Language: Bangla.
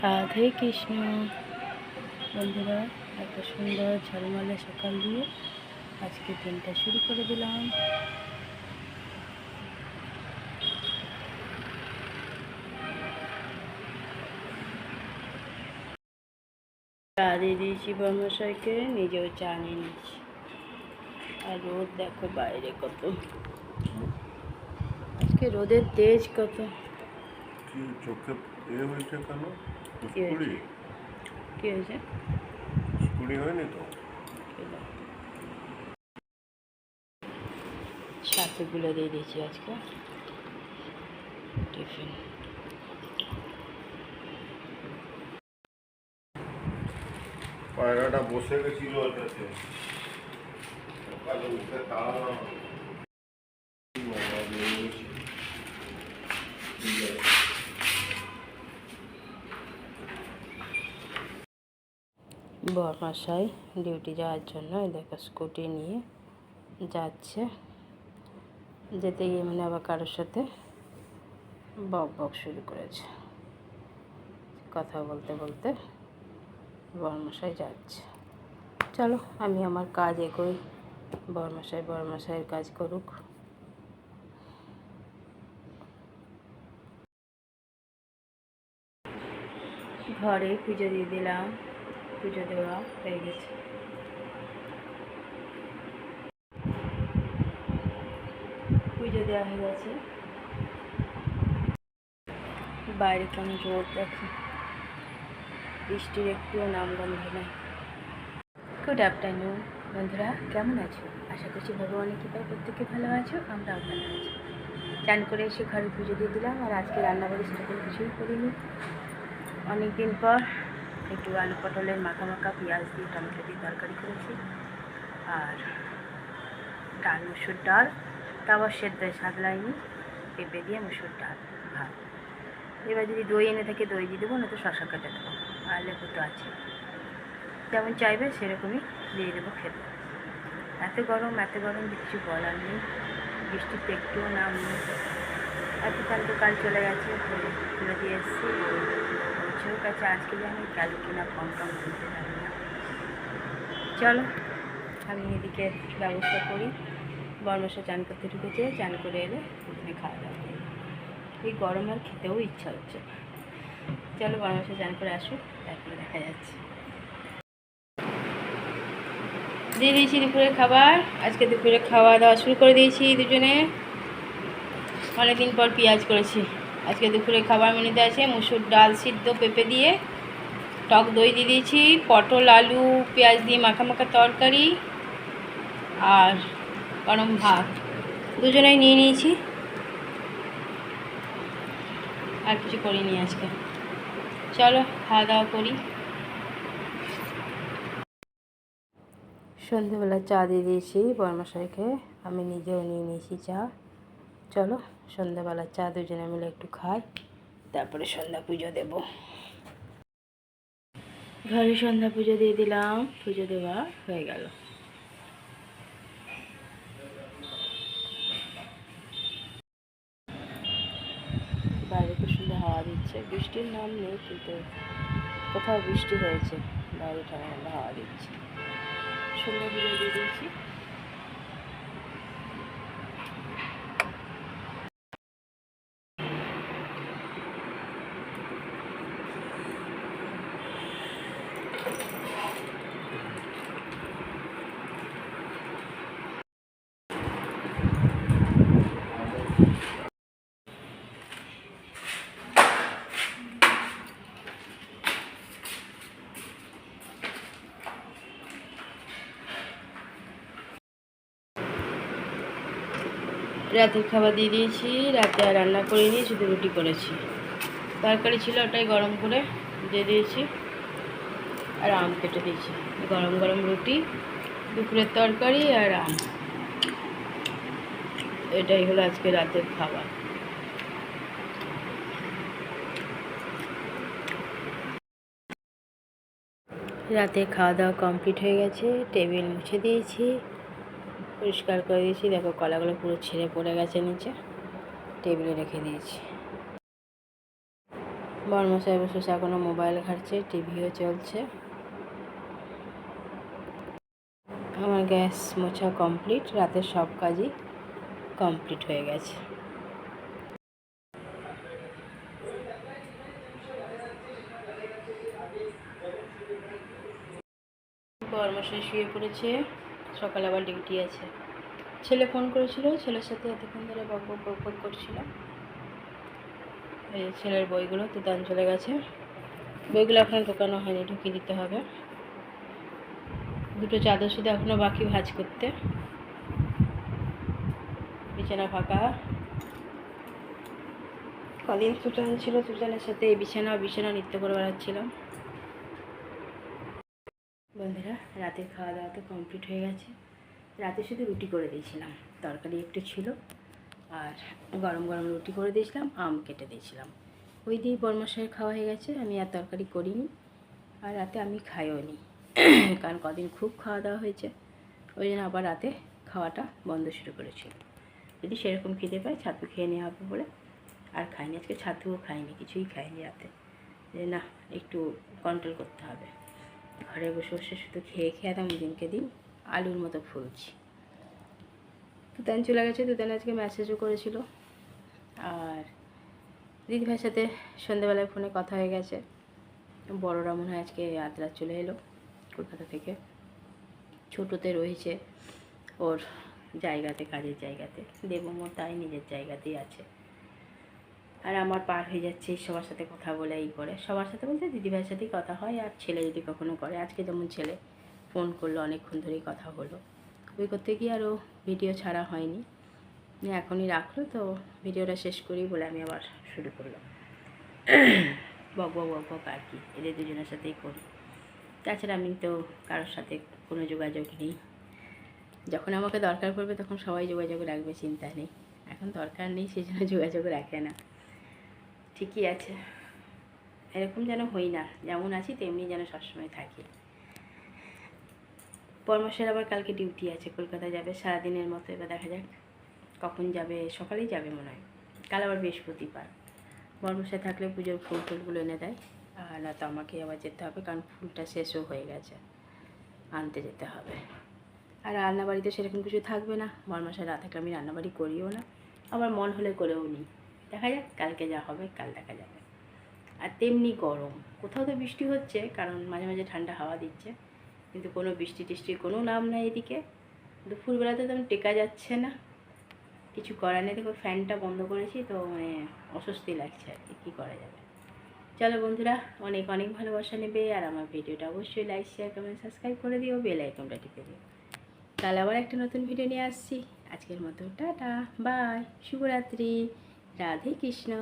রাধে কৃষ্ণ। বন্ধুরা, এত সুন্দর ঝলমলে সকাল দিয়ে আজকে দিনটা শুরু করে দিলাম। চা দিয়ে দিয়েছি বর্মশাইকে, নিজেও চা নিয়ে নিয়েছি। আর রোদ দেখো বাইরে কত, আজকে রোদের তেজ কত। চোখে হয়েছে কেন? কি হয়েছে? হয়নি তো? সাথে গুলো দিয়ে দিয়েছি আজকে টিফিন। পায়রাটা বসে গেছিল ওটাতে, সকালে উঠে তাড়ানো বরমাশাই ডিউটি যাওয়ার জন্য দেখো স্কুটি নিয়ে যাচ্ছে। যেতে গিয়ে মানে আবার কারোর সাথে বক বক শুরু করেছে। কথা বলতে বলতে বরমশাই যাচ্ছে। চলো আমি আমার কাজ এগোই, বরমশাইয়ের কাজ করুক। ঘরে পুজো দিয়ে দিলাম, পুজো দেওয়া হয়ে গেছে। পুজো দেওয়া হয়ে গেছে। বাইরে কেমন রোদ দেখো, বৃষ্টির একটুও নামগন্ধ নেই। গুড আফটারনুন বন্ধুরা, কেমন আছো? আশা করছি ভগবানের কৃপায় প্রত্যেকে ভালো আছো, আমরাও ভালো আছি। চান করে এসে ঘরে পুজো দিয়ে দিলাম। আর আজকে রান্নাবাড়ি সেরকম কিছুই করিনি। অনেক দিন পর একটু আলু পটলের মাখা মাখা পেঁয়াজ দিয়ে টমেটো দিয়ে তরকারি করেছি। আর ডাল, মুসুর ডাল, তাও সেদ্ধ সাদলাইনি, পেঁপে দিয়ে মুসুর ডাল ভাত। এবার যদি দই এনে থাকে দই দিয়ে দেবো, না তো শশা কেটে দেবো, আর লেবু তো আছে, যেমন চাইবে সেরকমই দিয়ে দেবো খেতে। এত গরম যে কিছু বলার নেই। বৃষ্টির তো একটুও নাম নেই। এত কাল চলে গেছে, তুলে দিয়ে এসেছি। ওর কাছে আজকে জানি গেল কিনা কম তুলতে জানি না। চলো আমি এদিকে ব্যবস্থা করি। বরমশা চান করতে ঢুকেছে, চান করে এলে ওখানে খাওয়া দাওয়া করি। এই গরম আর খেতেও ইচ্ছা হচ্ছে। চলো বরমশা চান করে আসুক, তারপরে দেখা যাচ্ছে। দিয়ে দিয়েছি দুপুরের খাবার। আজকে দুপুরে খাওয়া দাওয়া শুরু করে দিয়েছি দুজনে। অনেকদিন পর পেঁয়াজ করেছি। আজকে দুপুরে খাবার মেনুতে আছে মুসুর ডাল সিদ্ধ পেঁপে দিয়ে, টক দই দিয়ে দিয়েছি, পটল আলু পেঁয়াজ দিয়ে মাখা মাখা তরকারি, আর গরম ভাত দুজনেই নিয়ে নিয়েছি। আর কিছু করিনি আজকে। চলো খাওয়া দাওয়া করি। সন্ধ্যেবেলা চা দিয়ে দিয়েছি বরমশাইকে, আমি নিজেও নিয়ে নিয়েছি চা। চলো সন্ধ্যাবেলা চা দুজনে মিলে একটু খাই, তারপরে সন্ধ্যা পুজো দেব। ঘরে সন্ধ্যা পুজো দিয়ে দিলাম, পুজো দেওয়া হয়ে গেল। বাইরে খুব সুন্দর হাওয়া দিচ্ছে, বৃষ্টির নাম নেই, কিন্তু কোথাও বৃষ্টি হয়েছে, বাইরে ঠান্ডা ঠান্ডা হাওয়া দিচ্ছে। সন্ধ্যা পুজো দিয়ে দিয়েছি। রাতের খাবার দিয়ে দিয়েছি। রাতে আর রান্না করিনি, শুধু রুটি করেছি। তরকারি ছিল, ওটাই গরম করে দিয়ে দিয়েছি। আর আম কেটে দিয়েছি। গরম গরম রুটি, দুপুরের তরকারি আর আম, এটাই হলো আজকে রাতের খাবার। রাতে খাওয়া দাওয়া কমপ্লিট হয়ে গেছে। টেবিল মুছে দিয়েছি, পরিষ্কার করে দিয়েছি। দেখো কলাগুলো পুরো ছিঁড়ে পড়ে গেছে নিচে, টেবিলে রেখে দিয়েছি। বড়মশাই বসে এখনও মোবাইল ঘাটছে, টিভিও চলছে। আমার গ্যাস মোছা কমপ্লিট, রাতের সব কাজই কমপ্লিট হয়ে গেছে। বড়মশাই শুয়ে পড়েছে, সকালে আবার ডিউটি আছে। ছেলে ফোন করেছিল, ছেলের সাথে এতক্ষণ ধরে বক করছিলাম। এই ছেলের বইগুলো দোকান চলে গেছে, বইগুলো এখনও ঢোকানো হয়নি, ঢুকিয়ে দিতে হবে। দুটো চাদর শুধু এখনও বাকি ভাঁজ করতে। বিছানা ফাঁকা। কদিন তুটান ছিল, তুটানের সাথে এই বিছানা নিত্য করে বেড়াচ্ছিলাম। বন্ধুরা, রাতের খাওয়া দাওয়া তো কমপ্লিট হয়ে গেছে। রাতে শুধু রুটি করে দিয়েছিলাম, তরকারি একটু ছিল, আর গরম গরম রুটি করে দিয়েছিলাম, আম কেটে দিয়েছিলাম। ওই দিয়েই বড়মশাইয়ের খাওয়া হয়ে গেছে। আমি আর তরকারি করিনি, আর রাতে আমি খাইও নি, কারণ কদিন খুব খাওয়া দাওয়া হয়েছে। ওই জন্য আবার রাতে খাওয়াটা বন্ধ শুরু করেছিল। যদি সেরকম খিদে পায় ছাতু খেয়ে নেওয়া হবে বলে আর খাইনি। আজকে ছাতুও খাইনি, কিছুই খাইনি রাতে, যে না একটু কন্ট্রোল করতে হবে। ঘরে বসে বসে শুধু খেয়ে খেয়ে একদম দিনকে দিন আলুর মতো ফুলছি। তুতান চলে গেছে, তুতান আজকে মেসেজও করেছিল, আর দিদিভাইয়ের সাথে সন্ধ্যেবেলায় ফোনে কথা হয়ে গেছে। বড়রা মনে হয় আজকে রাত চলে এলো কলকাতা থেকে। ছোটোতে রয়েছে ওর জায়গাতে, কাজের জায়গাতে। দেবমোর তাই নিজের জায়গাতেই আছে। আর আমার পার হয়ে যাচ্ছে সবার সাথে কথা বলে, এই করে সবার সাথে বলতে দিদিভাইয়ের সাথেই কথা হয়, আর ছেলে যদি কখনো করে। আজকে যেমন ছেলে ফোন করলো, অনেকক্ষণ ধরেই কথা হলো। ওই করতে গিয়ে আরও ভিডিও ছাড়া হয়নি, এখনই রাখলো, তো ভিডিওটা শেষ করি বলে আমি আবার শুরু করলাম। বক আর কি, এদের দুজনের সাথেই করি। তাছাড়া আমি তো কারোর সাথে কোনো যোগাযোগ নেই। যখন আমাকে দরকার পড়বে তখন সবাই যোগাযোগ রাখবে, চিন্তা নেই। এখন দরকার নেই, সেই জন্য যোগাযোগ রাখে না। ঠিকই আছে, এরকম যেন হই না, যেমন আছি তেমনি যেন সবসময় থাকি। বড়মশাইয়ের আবার কালকে ডিউটি আছে, কলকাতা যাবে সারাদিনের মতো। এবার দেখা যাক কখন যাবে, সকালেই যাবে মনে হয়। কাল আবার বৃহস্পতিবার, বড়মশাই থাকলে পুজোর ফুল টুলগুলো এনে দেয়, আর না তো আমাকে আবার যেতে হবে, কারণ ফুলটা শেষও হয়ে গেছে, আনতে যেতে হবে। আর রান্নাবাড়িতে সেরকম কিছু থাকবে না, বড়মশাই রাত থাকলে আমি রান্নাবাড়ি করিও না, আবার মন হলে করেও নিই। দেখা যাক কালকে যা হবে, কাল দেখা যাবে। আর তেমনি গরম, কোথাও তো বৃষ্টি হচ্ছে, কারণ মাঝে মাঝে ঠান্ডা হাওয়া দিচ্ছে, কিন্তু কোনো বৃষ্টি টিষ্টির কোনো নাম নাই এদিকে। দুপুরবেলাতে তো টেকা যাচ্ছে না, কিছু করার নেই। দেখো ফ্যানটা বন্ধ করেছি, তো মানে অস্বস্তি লাগছে আর কি, কী করা যাবে। চলো বন্ধুরা, অনেক অনেক ভালোবাসা নেবে, আর আমার ভিডিওটা অবশ্যই লাইক শেয়ার কমেন্ট সাবস্ক্রাইব করে দিও, বেল আইকনটা টিপে দিও। কাল আবার একটা নতুন ভিডিও নিয়ে আসছি। আজকের মতো টাটা, বাই, শুভরাত্রি, রাধে কৃষ্ণ।